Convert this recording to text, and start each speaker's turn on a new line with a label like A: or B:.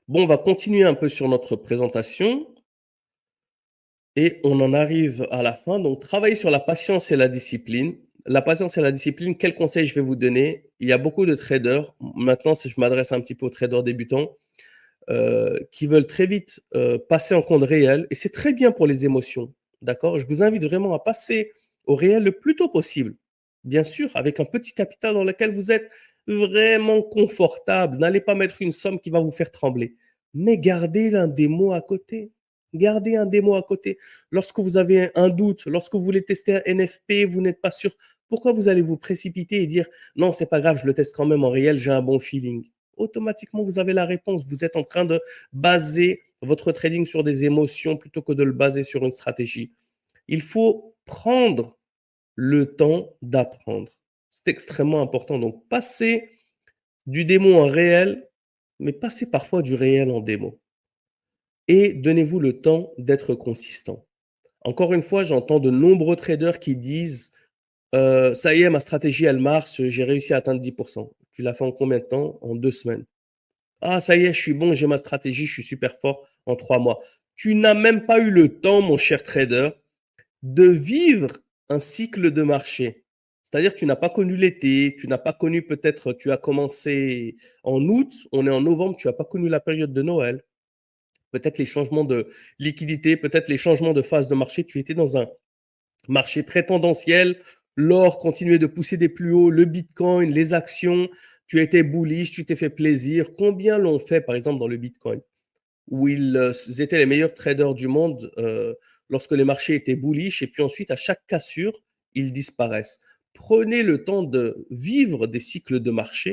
A: Bon, on va continuer un peu sur notre présentation et on en arrive à la fin. Donc, travailler sur la patience et la discipline. La patience et la discipline, quels conseils je vais vous donner? Il y a beaucoup de traders. Maintenant, si je m'adresse un petit peu aux traders débutants, qui veulent très vite passer en compte réel. Et c'est très bien pour les émotions. D'accord? Je vous invite vraiment à passer au réel le plus tôt possible. Bien sûr, avec un petit capital dans lequel vous êtes vraiment confortable. N'allez pas mettre une somme qui va vous faire trembler. Mais gardez un démo à côté. Gardez un démo à côté. Lorsque vous avez un doute, lorsque vous voulez tester un NFP, vous n'êtes pas sûr, pourquoi vous allez vous précipiter et dire non, c'est pas grave, je le teste quand même en réel, j'ai un bon feeling. Automatiquement, vous avez la réponse. Vous êtes en train de baser votre trading sur des émotions plutôt que de le baser sur une stratégie. Il faut prendre le temps d'apprendre. C'est extrêmement important. Donc, passez du démo en réel, mais passez parfois du réel en démo. Et donnez-vous le temps d'être consistant. Encore une fois, j'entends de nombreux traders qui disent ça y est, ma stratégie, elle marche, j'ai réussi à atteindre 10%. Tu l'as fait en combien de temps? En 2 semaines. Ah, ça y est, je suis bon, j'ai ma stratégie, je suis super fort en 3 mois. Tu n'as même pas eu le temps, mon cher trader, de vivre un cycle de marché. C'est-à-dire, tu n'as pas connu l'été, tu n'as pas connu peut-être, tu as commencé en août, on est en novembre, tu n'as pas connu la période de Noël. Peut-être les changements de liquidité, peut-être les changements de phase de marché. Tu étais dans un marché très tendanciel. L'or continuait de pousser des plus hauts, le Bitcoin, les actions. Tu étais bullish, tu t'es fait plaisir. Combien l'ont fait, par exemple, dans le Bitcoin, où ils étaient les meilleurs traders du monde lorsque les marchés étaient bullish, et puis ensuite, à chaque cassure, ils disparaissent. Prenez le temps de vivre des cycles de marché